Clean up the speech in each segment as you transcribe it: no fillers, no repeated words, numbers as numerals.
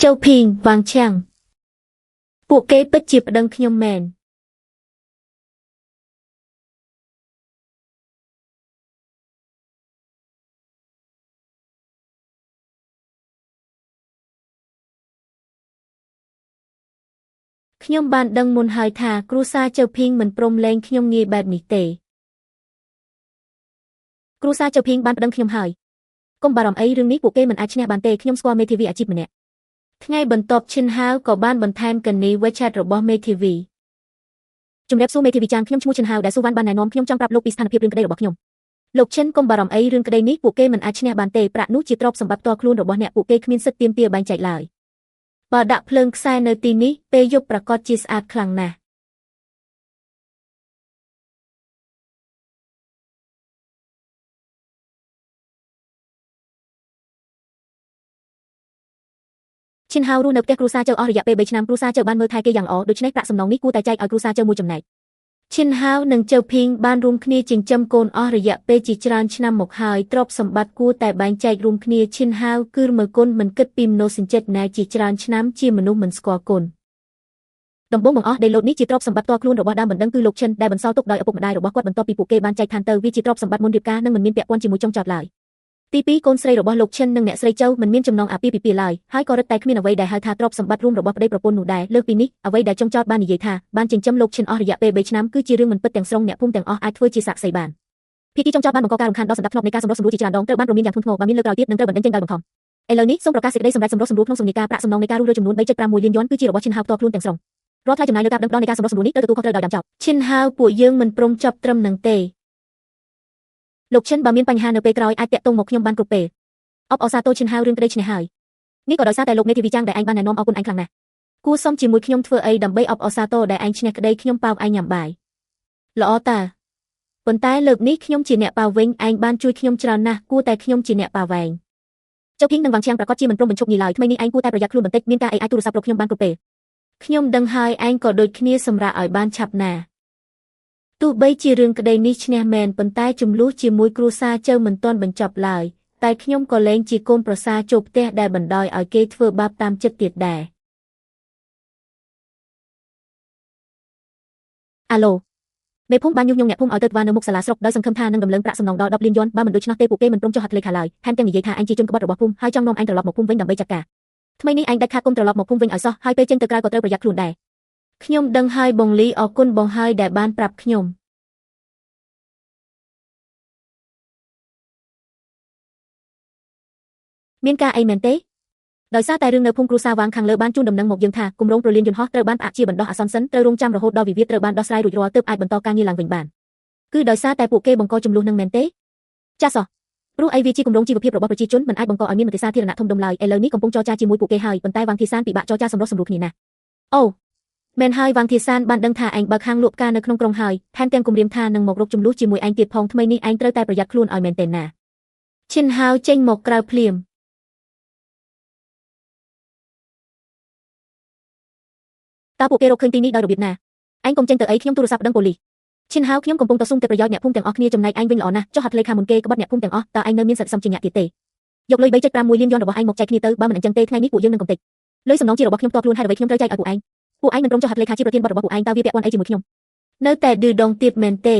Châu Phiên vàng chàng.ពួកគេពិតជាប្តឹងខ្ញុំមែនខ្ញុំបានដឹងមុនហើយថាគ្រួសារជើភីងមិនព្រមលែងខ្ញុំងាយបែបនេះទេគ្រួសារជើភីងបានប្តឹងខ្ញុំហើយកុំបារម្ភអីរឿងនេះពួកគេមិនអាចឈ្នះបានទេខ្ញុំស្គាល់មេធាវីអាជីពម្នាក់ថ្ងៃបន្ទាប់ឈិនហាវក៏បានបន្ថែមកនី WeChat របស់មេធាវីជំរាបសួរមេធាវីចាងខ្ញុំឈ្មោះឈិនហាវដែលស៊ូវ៉ាន់បានណែនាំខ្ញុំចង់ប្រាប់លោកពីស្ថានភាពរឿងក្តីរបស់ខ្ញុំលោកឈិនកុំបារម្ភអីរឿងក្តីនេះពួកគេមិនអាចឈ្នះបានទេប្រាក់នោះជាទ្រព្យសម្បត្តិផ្ទាល់ខ្លួនរបស់អ្នកពួកគេគ្មានសិទ្ធិទាមទារបែងចែកឡើយបើដាក់ភ្លើងខ្សែនៅទីនេះពេលយប់ប្រកាសជាស្អាតខ្លាំងណាស់ឈិនហាវរស់នៅផ្ទះគ្រួសារជើអស់រយៈពេល3ឆ្នាំគ្រួសារជើបានមើលថែគេយ៉ាងល្អដូច្នេះប្រាក់សំណងនេះគួរតែចែកឲ្យគ្រួសារជើមួយចំណែកឈិនហាវនិងជើភីងបានរួមគ្នាចិញ្ចឹមកូនអស់រយៈពេលជាច្រើនឆ្នាំមកហើយទ្រព្យសម្បត្តិគួរតែបែងចែករួមគ្នាឈិនហាវគឺមើលគុណមិនគិតពីមនោសញ្ចេតនាជាច្រើនឆ្នាំជាមនុស្សមិនស្គាល់គុណដំបូងបង្អស់ដីឡូតនេះជាទ្រព្យសម្បត្តិផ្ទាល់ខ្លួនរបស់ដើមបណ្ដឹងគឺលោកឈិនដែលបន្សល់ទុកដោយឪពុកម្ដាយរបស់គាត់បន្ទាប់ពីពួកគេបានចែកឋានទៅវាជាទ្រព្យសម្បត្តិមុនរៀបការនិងមិនមានពាក់ព័ន្ធជាមួយចុងចោតឡើយទី2កូនស្រីរបស់លោកឈិននិងអ្នកស្រីជើមិនមានចំណងអាពាហ៍ពិពាហ៍ឡើយហើយក៏រឹតតែគ្មានអ្វីដែលហៅថាទ្រព្យសម្បត្តិរួមរបស់ប្តីប្រពន្ធនោះដែរលើសពីនេះអ្វីដែលចុងចោតបាននិយាយថាបានចិញ្ចឹមលោកឈិនអស់រយៈពេល3ឆ្នាំគឺជារឿងមិនពិតទាំងស្រុងអ្នកភូមិទាំងអស់អាចធ្វើជាសាក្សីបានភាគីចុងចោតបានបង្កការរំខានដល់សណ្ដាប់ធ្នាប់នៃការសម្រុះសម្រួលជាច្រើនដងត្រូវបានព្រមានយ៉ាងធ្ងន់ធ្ងរបើមានលើកក្រោយទៀតនឹងត្រូវបណ្តេញចេញដោយបង្ខំឥឡូវនេះសូមប្រកាសសេចក្តីសម្រេចសម្រុះសម្រួលក្នុងសំណេរការប្រាក់សំណងនៃការរស់រើចំនួន3.51លានយ៉នគឺជារបស់ឈិនហាវផ្ទាល់ខ្លួនទាំងស្រុងរាល់ថ្លៃចំណាយលើការប្តឹងផ្តល់នៃការសម្រុះសម្រួលនេះត្រូវទទួលខុសត្រូវដោយដើមចោលឈិនហាវពួកយើងមិនព្រមចាប់ត្រឹមនឹងទេលោកឈិនបើមានបញ្ហានៅពេលក្រោយអាចតាក់ទងមកខ្ញុំបានគ្រប់ពេលអបអរសាទរឈិនហាវរឿងក្តីឈ្នះហើយនេះក៏ដោយសារតែលោកមេធាវីចាំងដែលឯងបានណែនាំអរគុណឯងខ្លាំងណាស់គួរសមជាមួយខ្ញុំធ្វើអីដើម្បីអបអរសាទរដែលឯងឈ្នះក្តីខ្ញុំប៉ាវឯងញ៉ាំបាយល្អតើប៉ុន្តែលើកនេះខ្ញុំជាអ្នកប៉ាវវិញឯងបានជួយខ្ញុំច្រើនណាស់គួរតែខ្ញុំជាអ្នកប៉ាវែងចុភីងនិងវាងឈាំងប្រកាសជាមិនព្រមបញ្ឈប់នេះឡើយថ្មីនេះឯងគួរតែប្រយ័ត្នខ្លួនបន្តិចមានការអីអាចទូរស័ព្ទរកខ្ញុំបានគ្រប់ពេលខ្ញុំដឹងហើយឯងក៏ដូចគ្នាសម្រាប់ឲ្យបានឆាប់ណាទោះបីជារឿងក្តីនេះឈ្នះមែនប៉ុន្តែចំនួនជាមួយគ្រួសារជើមិនទាន់បញ្ចប់ឡើយតែខ្ញុំក៏លែងជាកូនប្រសារចូលផ្ទះដែលបណ្ដោយឲ្យគេធ្វើបាបតាមចិត្តទៀតដែរអាឡូមេភូមិបានញុះញង់អ្នកភូមិឲ្យទៅធ្វើនៅមុខសាលាស្រុកដោយសង្ឃឹមថានឹងដំឡើងប្រាក់សំណងដល់10លានយ៉នបើមិនដូច្នោះទេពួកគេមិនព្រមចុះហត្ថលេខាឡើយថែមទាំងនិយាយថាឯងជាជនក្បត់របស់ភូមិហើយចង់នាំឯងត្រឡប់មកភូមិវិញដើម្បីចាត់ការថ្មីនេះឯងដាច់ខាតគុំត្រឡប់មកភូមិវិញឲ្យសោះហើយពេលចេញទៅក្រៅក៏ត្រូវប្រយ័ត្នខ្លួនដែរខ្ញុំដឹងហើយបងលីអរគុណបងហើយដែលបានប្រាប់ខ្ញុំមានការអីមែនទេដោយសារតែរឿងនៅភូមិគ្រួសារវាងខាងលើបានជូនដំណឹងមកយើងថាគម្រោងប្រលានយន្តហោះត្រូវបានផ្អាកជាបណ្ដោះអាសន្នសិនត្រូវរងចាំរហូតដល់វិវាទត្រូវបានដោះស្រាយរួចរាល់ទើបអាចបន្តការងារឡើងវិញបានគឺដោយសារតែពួកគេបង្កចំនួននឹងមែនទេចាសោះព្រោះអីវាជាគម្រោងជីវភាពរបស់ប្រជាជនមិនអាចបង្កឲ្យមានមតិសាធារណៈធំដុំឡើយឥឡូវនេះកំពុងចរចាជាមួយពួកគេហើយប៉ុន្តែវាងធីសានពិបាកចរចាសម្រុះសម្រួលគ្នាណាស់អូមែនហើយវាងធីសានបានដឹងថាឯងបើកហាងលក់ផ្កានៅក្នុងក្រុងហើយថែមទាំងគម្រាមថានឹងមករកចំនួនជាមួយឯងទៀតផងថ្មីនេះឯងត្រូវតែប្រយ័ត្នខ្លួនឲ្យមែនទេណាឈិនហាវចេញមកក្រៅភ្លាមតើពួកគេរកឃើញទីនេះដោយរបៀបណាឯងកុំចេញទៅអីខ្ញុំទូរស័ព្ទដឹងប៉ូលីសឈិនហាវខ្ញុំកំពុងតស៊ូតែប្រយោជន៍អ្នកភូមិទាំងអស់គ្នាចំណែកឯងវិញល្អណាស់ចុះហត្ថលេខាមុនគេក្បត់អ្នកភូមិទាំងអស់តើឯងនៅមានសិទ្ធិសំជាញាក់ទៀតទេយកលុយ3.51លានយ៉នរបស់ឯងមកចែកគ្នាទៅបើមិនអញ្ចឹងទេថ្ងៃនេះពួកយើងនឹងកំទេចលុយសំណងជារបស់ខ្ញុំផ្ទាល់ខ្លួនហេតុអ្វីខ្ញុំត្រូវចែកឲ្យពួកឯងមិនព្រមចុះហត្ថលេខាជាប្រធានបទរបស់ពួកឯងតើវាពាក់ព័ន្ធអីជាមួយខ្ញុំនៅតែឌឺដងទៀតមែនទេ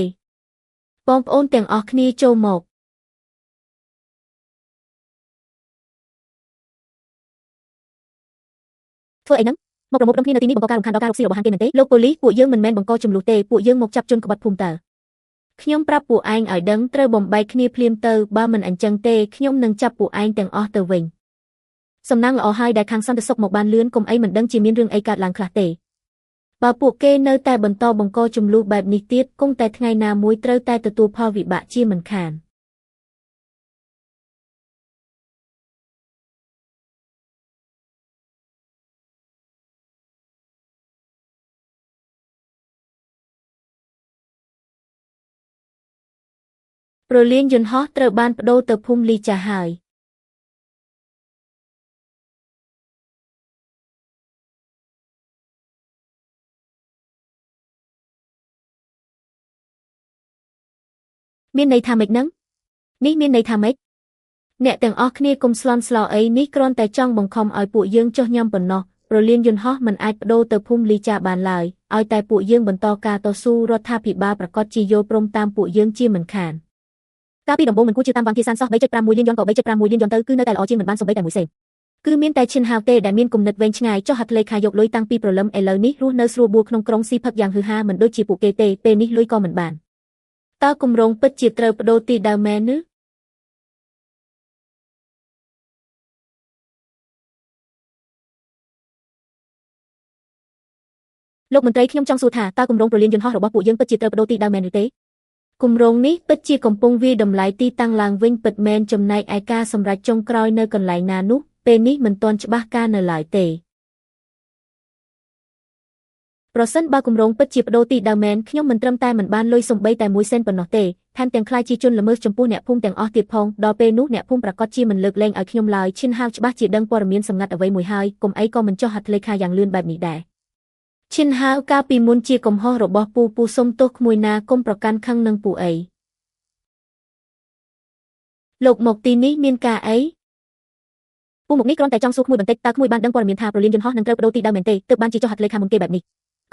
បងប្អូនទាំងអស់គ្នាចូលមកធ្វើអីហ្នឹងមកប្រមូលផ្តុំគ្នានៅទីនេះបង្កការរំខានដល់ការរកស៊ីរបស់ហាងគេមែនទេលោកប៉ូលីសពួកយើងមិនមែនបង្កចំនួនទេពួកយើងមកចាប់ជនក្បត់ភូមិតើខ្ញុំប្រាប់ពួកឯងឲ្យដឹងត្រូវបំបែកគ្នាភ្លាមទៅបើមិនអញ្ចឹងទេខ្ញុំនឹងចាប់ពួកឯងទាំងអស់ទៅវិញសំណាងល្អហើយដែលខាងសន្តិសុខមកបានលឿនកុំអីមិនដឹងជាមានរឿងអីកើតឡើងខ្លះទេបើពួកគេនៅតែបន្តបង្កចំនួនបែបនេះទៀតគង់តែថ្ងៃណាមួយត្រូវតែទទួលផលវិបាកជាមិនខានប្រលានយន្តហោះត្រូវបានប្តូរទៅភូមិលីចាហើយមានន័យថាម៉េចហ្នឹងនេះមានន័យថាម៉េច អ្នកទាំងអស់គ្នាកុំស្លន់ស្លោអីនេះគ្រាន់តែចង់បង្ខំឲ្យពួកយើងចុះញ៉ាំប៉ុណ្ណោះប្រលានយន្តហោះមិនអាចបដូរទៅភូមិលីចាបានឡើយឲ្យតែពួកយើងបន្តការតស៊ូរដ្ឋាភិបាលប្រកាសជាយល់ព្រមតាមពួកយើងជាមិនខានកាលពីដំបូងមិនគួរជឿតាមវ៉ាងធីសានសោះ 3.6 លានយន្តក៏ 3.6 លានយន្តទៅគឺនៅតែល្អជាងមិនបានសូម្បីតែមួយសេនគឺមានតែឈិនហាវទេដែលមានគំនិតវែងឆ្ងាយចុះហត្ថលេខាយកលុយតាំងពីព្រលឹមឥឡូវនេះរស់នៅស្រួលបួលក្នុងក្រុងស៊ីផឹកយ៉ាងហឺហាមិនដូចជាពួកគេទេពេលនេះលុយក៏មិនបានតើគម្រោងពិតជាត្រូវបដូរទីដើមមែនឬលោកមន្ត្រីខ្ញុំចង់សួរថាតើគម្រោងប្រលានយន្តហោះរបស់ពួកយើងពិតជាត្រូវបដូរទីដើមមែនឬទេគម្រោងនេះពិតជាកំពុងវាយតម្លៃទីតាំងឡើងវិញពិតមែនចំណែកឯការសម្រេចចុងក្រោយនៅកន្លែងណានោះពេលនេះមិនទាន់ច្បាស់ការនៅឡើយទេប្រសិនបើគម្រោងពិតជាបដូរទីដើមមែនខ្ញុំមិនត្រឹមតែមិនបានលុយសំបីតែមួយសេនប៉ុណ្ណោះទេថែមទាំងខ្លាចជាជនល្មើសចំពោះអ្នកភូមិទាំងអស់ទៀតផងដល់ពេលនោះអ្នកភូមិប្រកាសជាមិនលើកលែងឲ្យខ្ញុំឡើយឈិនហាវច្បាស់ជាដឹងព័ត៌មានសម្ងាត់អ្វីមួយហើយកុំអីក៏មិនចុះហត្ថលេខាយ៉ាងលឿនបែបនេះដែរឈិនហាវកាលពីមុនជាកំហុសរបស់ពូសុំទោសក្មួយណាកុំប្រកាន់ខឹងនឹងពូអីលោកមកទីនេះមានការអីពូមកនេះគ្រាន់តែចង់សួរក្មួយបន្តិចតើក្មួយបានដឹងព័ត៌មានថាប្រលានយន្តហោះនឹងត្រូវបដូរទីដើមមែនទេទើបបានជាចុះហត្ថលេខាមុនគេបែបនេះ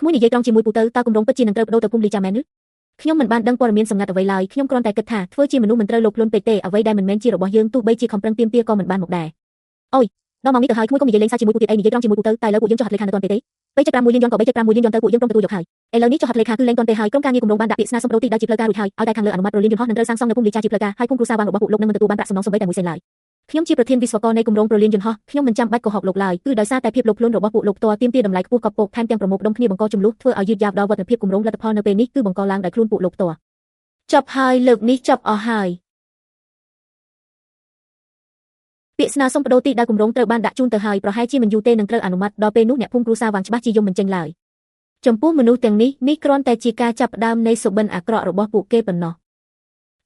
ក្មួយនិយាយត្រង់ជាមួយពូទៅតើគម្រោងពិតជានឹងត្រូវបដូរទៅភូមិលីចាមែនឬខ្ញុំមិនបានដឹងព័ត៌មានសម្ងាត់អ្វីឡើយខ្ញុំគ្រាន់តែគិតថាធ្វើជាមនុស្សមិនត្រូវលោភលន់ពេកទេអ្វីដែលមិនមែនជារបស់យើងទោះបីជាខំប្រឹងទាមទារក៏មិនបានមកដែរអូយដល់ម៉ោងនេះទៅហើយក្មួយកុំនិយាយលេងសើចជាមួយពូទៀតអីនិយាយត្រង់ជាមួយពូទៅតែឥឡូវពួកយើងចុះហត្ថលេខានៅទាន់ទេ3.6 លានយន្តក៏3.6 លានយន្តទៅពួកយើងព្រមទទួលយកហើយឥឡូវនេះចុះហត្ថលេខាគឺលែងទាន់ទេហើយក្រុមការងារគម្រោងបានដាក់ពាក្យស្នើសុំបដូរទីដើមជាផ្លូវការរួចហើយឲ្យតែខាងលើអនុម័តប្រលានយន្តហោះនឹងត្រូវសាងសង់នៅភូមិលីចាជាផ្លូវការហើយភូមិគ្រួសាររបស់ពួកលោកនឹងមិនទទួលបានប្រាក់សំណងសូម្បីតែមួយសេនឡើយខ្ញុំជាប្រធានវិស្វករនៃគម្រោងប្រលានយន្តហោះខ្ញុំមិនចាំបាច់កុហកលោកឡើយគឺដោយសារតែភាពលោភលន់របស់ពួកលោកផ្ទាល់ទាមទារតម្លៃខ្ពស់កប់ពកថែមទាំងប្រមូលផ្ដុំគ្នាបង្កចំនួនធ្វើឲ្យយឺតយ៉ាវដល់វឌ្ឍនភាពគម្រោងលទ្ធផលនៅពេលនេះគឺបង្កឡើងដោយខ្លួនពួកលោកផ្ទាល់ចប់ហើយលើកនេះចប់អស់ហើយពាក្យស្នើសុំបដូរទីដើមគម្រោងត្រូវបានដាក់ជូនទៅហើយប្រហែលជាមិនយូរទេនឹងត្រូវអនុម័តដល់ពេលនោះអ្នកភូមិគ្រួសារវាងច្បាស់ជាយំមិនចេញឡើយចំពោះមនុស្សទាំងនេះគ្រាន់តែជាការចាប់ផ្ដើមនៃសុបិនអាក្រក់របស់ពួកគេប៉ុណ្ណោះ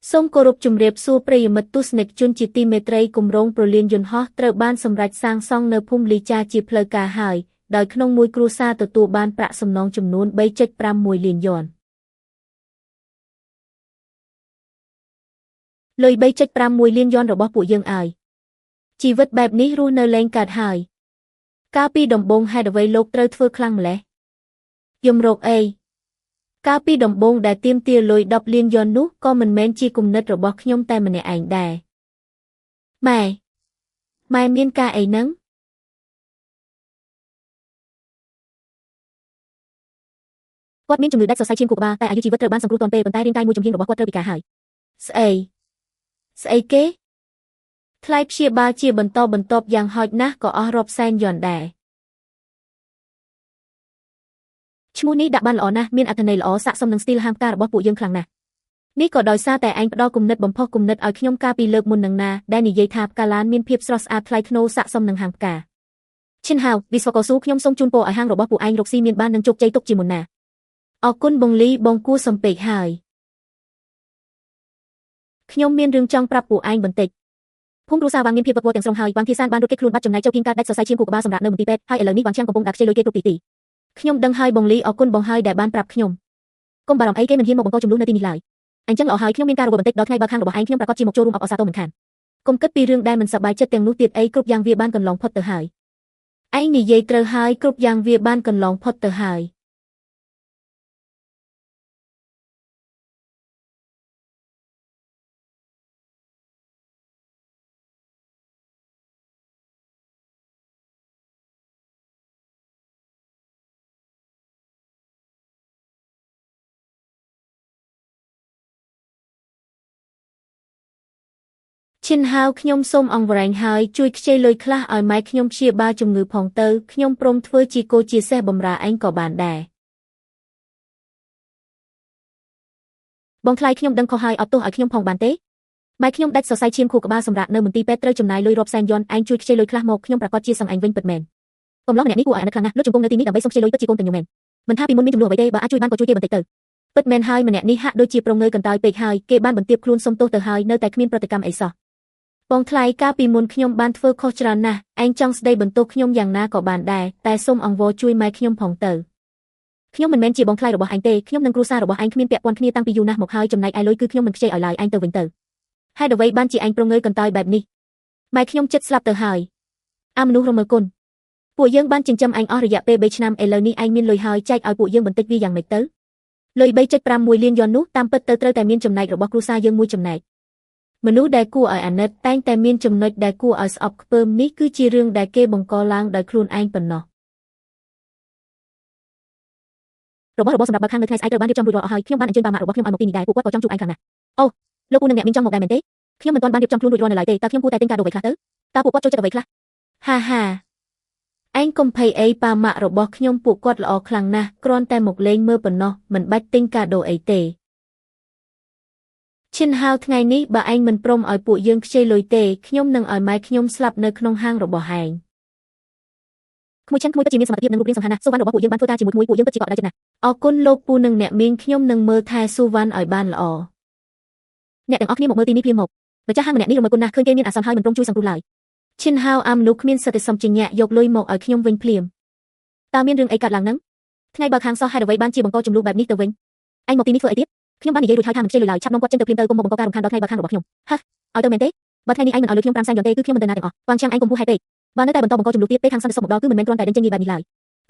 សូមគោរពជំរាបសួរប្រិយមិត្តទស្សនិកជនជាទីមេត្រីគម្រោងប្រលានយន្តហោះត្រូវបានសម្រេចសាងសង់នៅភូមិលីចាជាផ្លូវការហើយដោយក្នុងមួយគ្រួសារទទួលបានប្រាក់សំណងចំនួន 3.6 លានយន្តលុយ 3.6 លានយន្តរបស់ពួកយើងឲ្យជីវិតបែបនេះរស់នៅលែងកើតហើយកាលពីដំបូងហេតុអ្វីលោកត្រូវធ្វើខ្លាំងម្ល៉េះយំរកអីកាលពីដំបូងដែលទាមទារលុយ10លានយន្តនោះក៏មិនមែនជាគំនិតរបស់ខ្ញុំតែម្នាក់ឯងដែរម៉ែមានការអីហ្នឹងគាត់មានជំងឺដាច់សរសៃឈាមខួរក្បាលតែអាយុជីវិតត្រូវបានសង្គ្រោះទាន់ពេលប៉ុន្តែរាងកាយមួយជំហានរបស់គាត់ត្រូវពិការហើយស្អីគេថ្លៃព្យាបាលជាបន្តបន្ទាប់យ៉ាងហោចណាស់ក៏អស់រាប់សែនយន្តដែរឈ្មោះនេះដាក់បានល្អណាស់មានអត្ថន័យល្អស័ក្តិសមនឹងស្ទីលហាមផ្ការបស់ពួកយើងខ្លាំងណាស់នេះក៏ដោយសារតែឯងផ្ដល់គំនិតបំផុសគំនិតឲ្យខ្ញុំកាលពីលើកមុននឹងណាដែលនិយាយថាផ្កាឡានមានភាពស្រស់ស្អាតថ្លៃថ្នូរស័ក្តិសមនឹងហាងផ្កាឈិនហាវវិស្វករស៊ូខ្ញុំសូមជូនពរឲ្យហាងរបស់ពួកឯងរកស៊ីមានបាននឹងជោគជ័យទុកជាមុនណាអរគុណបងលីបងគួរសំពេចហើយខ្ញុំមានរឿងចង់ប្រាប់ពួកឯងបន្តិចភូមិគ្រួសារវាងមានភាពវឹកវរទាំងស្រុងហើយវាងធីសានបានរត់គេចខ្លួនបាត់ចំណាយចុះភៀងការដាច់សរសៃឈាមខួរក្បាលសម្រាប់នៅមន្ទីរពេទ្យហើយឥឡូវនេះវាងឈាំកំពុងដាក់ខ្ចីលុយគេគ្រប់ទីខ្ញុំដឹងហើយបងលីអរគុណបងហើយដែលបានប្រាប់ខ្ញុំកុំបារម្ភអីគេមិនហ៊ានមកបង្កចំនួននៅទីនេះឡើយអញ្ចឹងល្អហើយខ្ញុំមានការរវល់បន្តិចដល់ថ្ងៃបើខាងរបស់ឯងខ្ញុំប្រកាសជាមកចូលរួមអបអរសាទរមិនខានកុំគិតពីរឿងដែលមិនសប្បាយចិត្តទាំងនោះទៀតអីគ្រប់យ៉ាងវាបានកន្លងផុតទៅហើយឯងនិយាយត្រូវហើយគ្រប់យ៉ាងវាបានកន្លងផុតទៅហើយឈិនហាវខ្ញុំសូមអង្វរែងហើយជួយខ្ចីលុយខ្លះឲ្យម៉ែខ្ញុំព្យាបាលជំងឺផងទៅខ្ញុំព្រមធ្វើជាគោជាសេះបំរើឯងក៏បានដែរបងថ្លៃខ្ញុំដឹងខុសហើយអត់ទោសឲ្យខ្ញុំផងបានទេម៉ែខ្ញុំដាច់សរសៃឈាមខួរក្បាលសម្រាប់នៅមន្ទីរពេទ្យត្រូវចំណាយលុយរាប់សែនយន្តឯងជួយខ្ចីលុយខ្លះមកខ្ញុំប្រកាសជាសឹងឯងវិញពិតមែនកំឡុងម្នាក់នេះគួរឲ្យអាណិតខ្លាំងណាស់លោកជង្គង់នៅទីនេះដើម្បីសុំខ្ចីលុយពិតជាកូនតែខ្ញុំមែនមិនថាពីមុនមានចំនួនអ្វីទេបើអាចជួយបានក៏ជួយគេបន្តិចទៅពិតមែនហើយម្នាក់នេះហាក់ដូចជាប្រងើយកន្តើយពេកហើយគេបានបន្ទាបខ្លួនសុំទោសទៅហើយនៅតែគ្មានប្រតិកម្មអីសោះបងថ្លៃកាលពីមុនខ្ញុំបានធ្វើខុសច្រើនណាស់ឯងចង់ស្ដីបន្ទោសខ្ញុំយ៉ាងណាក៏បានដែរតែសូមអង្វរជួយម៉ែខ្ញុំផងទៅខ្ញុំមិនមែនជាបងថ្លៃរបស់ឯងទេខ្ញុំនិងគ្រួសាររបស់ឯងគ្មានពាក់ព័ន្ធគ្នាតាំងពីយូរណាស់មកហើយចំណែកឯលុយគឺខ្ញុំមិនខ្ចីឲ្យឡើយឯងទៅវិញទៅហេតុអ្វីបានជាឯងប្រងើយកន្តើយបែបនេះ ម៉ែខ្ញុំចិត្តស្លាប់ទៅហើយអាមនុស្សរមើគុណពួកយើងបានចិញ្ចឹមអញអស់រយៈពេល3ឆ្នាំឥឡូវនេះឯងមានលុយហើយចែកឲ្យពួកយើងបន្តិចវាយ៉ាងម៉េចទៅលុយ 3.51 លានយ៉ននោះតាមពិតទៅត្រូវតែមានចំណែករបស់គ្រួសារយើងមួយចំណែកមនុស្សដែលគួរឲ្យអាណិតតែងតែមានចំណុចដែលគួរឲ្យស្អប់ខ្ពើមនេះគឺជារឿងដែលគេបង្កឡើងដោយខ្លួនឯងប៉ុណ្ណោះរបស់សម្រាប់បើខាងនៅថ្ងៃស្អែកត្រូវបានរៀបចំរួចរាល់អស់ហើយខ្ញុំបានអញ្ជើញប៉ាម៉ាក់របស់ខ្ញុំឲ្យមកទីនេះដែរពួកគាត់ក៏ចង់ជួបឯងខ្លាំងណាស់អូលោកពូនឹងអ្នកមានចង់មកដែរមែនទេខ្ញុំមិនទាន់បានរៀបចំខ្លួនរួចរាល់នៅឡើយទេតើខ្ញុំគួរតែទិញកាដូអ្វីខ្លះទៅតើពួកគាត់ចូលចិត្តអ្វីខ្លះហាហាឯងកុំភ័យអីប៉ាម៉ាក់របស់ខ្ញុំពួកគាត់ល្អខ្លាំងណាស់គ្រាន់តែមកលេងមើលប៉ុណ្ណោះមិនបាច់ទិញកាដូអីទេឈិនហៅថ្ងៃនេះបើឯងមិនព្រមឲ្យពួកយើងខ្ចីលុយទេខ្ញុំនឹងឲ្យម៉ែខ្ញុំស្លាប់នៅក្នុងហាងរបស់ឯងក្មួយចិនក្មួយពិតជាមានសមត្ថភាពនិងរូបរាងសំខាន់ណាស់ស៊ូវ៉ាន់របស់ពួកយើងបានធ្វើការជាមួយពួកយើងពិតជាកក់ក្ដៅចិត្តណាស់អរគុណលោកពូនិងអ្នកមីងខ្ញុំនឹងមើលថែស៊ូវ៉ាន់ឲ្យបានល្អអ្នកទាំងអស់គ្នាមកមើលទីនេះភ្លាមមកម្ចាស់ហាងម្នាក់នេះរំលឹកគុណណាស់ឃើញគេមានអាសន្នហើយមិនព្រមជួយសង្គ្រោះឡើយឈិនហៅអាមនុគ្មានសិទ្ធិសំចិញ្ញៈយកលុយមកឲ្យខ្ញុំវិញភ្លាមតើមានរឿងអីកើតឡើងហ្នឹងថ្ងៃបើខាងសោះហេតុអ្វីបានជាបង្កចំនួនបែបនេះទៅវិញឯងមកទីនេះធ្វើអីទៀតខ្ញុំបាននិយាយរួចហើយថាមិនខ្ចីលុយឡើយឆាប់នាំគាត់ចេញទៅភ្លាមទៅកុំមកបង្កការរំខានដល់ថ្ងៃបើខាងរបស់ខ្ញុំហ៎ឲ្យទៅមែនទេបើថ្ងៃនេះឯងមិនឲ្យលុយខ្ញុំ5សែនយ៉នទេគឺខ្ញុំមិនទៅណាទាំងអស់វ៉ាងឆាំងឯងកុំហួសហេតុពេកបើនៅតែបន្តបង្កចំនួនទៀតពេលខាងសន្តិសុខមកដល់គឺមិនមែនគ្រាន់តែដេញចេញងាយបែបនេះឡើយ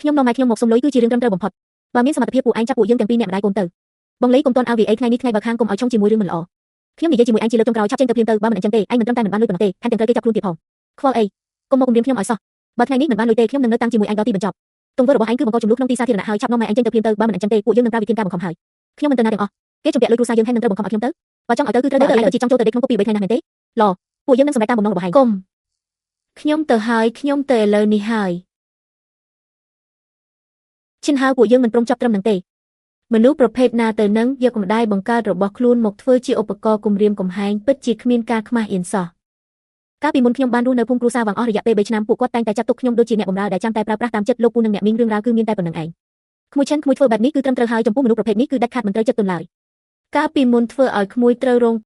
ខ្ញុំនាំម៉ែខ្ញុំមកសុំលុយគឺជារឿងត្រឹមត្រូវបំផុតបើមានសមត្ថភាពពួកឯងចាប់ពួកយើងទាំងពីរអ្នកម្ដាយកូនទៅបងលេងកុំតន់ RVA ថ្ងៃនេះថ្ងៃបើខាងកុំឲ្យឆុងជាមួយរឿងមិនល្អខ្ញុំនិយាយជាមួយឯងជាលើកចុងក្រោយឆាប់ចេញទៅភ្លាមទៅបើមិនអញ្ចឹងទេឯងមិនត្រឹមតែមិនបានលុយប៉ុណ្ណោះទេថែមទាំងត្រូវគេចាប់ខ្លួនទៀតផងខ្វល់អីកុំមកគំរាមខ្ញុំឲ្យសោះបើថ្ងៃនេះមិនបានលុយទេខ្ញុំនឹងនៅតាំងជាមួយឯងដល់ទីបញ្ចប់ទង្វើរបស់ឯងគឺបង្កចំនួនក្នុងទីសាធារណៈហើយឆាប់នាំម៉ែឯងចេញទៅភ្លាមទៅបើមិនអញ្ចឹងទេពួកយើងនឹងប្រើវិធានការបង្ខំហើយខ្ញុំមិនទៅណាទាំងអស់គេជំពាក់លុយគ្រួសារយើងហើយនឹងត្រូវបង្ខំឲ្យខ្ញុំទៅបើចង់ឲ្យទៅគឺត្រូវទៅឯងទៅជាចង់ចូលទៅដេកក្នុងគុកពី3ថ្ងៃណាស់មែនទេឡពួកយើងនឹងសម្រេចតាមបំណងរបស់ឯងកុំខ្ញុំទៅហើយខ្ញុំទៅឥឡូវនេះហើយឈិនហៅពួកយើងមិនព្រមចាប់ត្រឹមនឹងទេមនុស្សប្រភេទណាទៅនឹងយកម្ដាយបង្កើតរបស់ខ្លួនមកធ្វើជាឧបករណ៍គំរាមកំហែងពិតជាគ្មានការខ្មាស់អៀនសោះកាលពីមុនខ្ញុំបានរស់នៅភូមិគ្រួសារវាងអស់រយៈពេល3ឆ្នាំពួកគាត់តែងតែចាត់ទុកខ្ញុំដូចជាអ្នកបម្រើដែលចាំតែប្រើប្រាស់តាមចិត្តលោកពូនិងអ្នកមីងរឿងរ៉ាវគឺមានតែប៉ុណ្្នឹងឯងក្មួយឈិនក្មួយធ្វើបែបនេះគឺត្រឹមត្រូវហើយចំពោះមនុស្សប្រភេទនេះគឺដាច់ខាតមិនត្រូវចិត្តទុនឡើយកាលពីមុនធ្វើឲ្យក្មួយត្រូវរង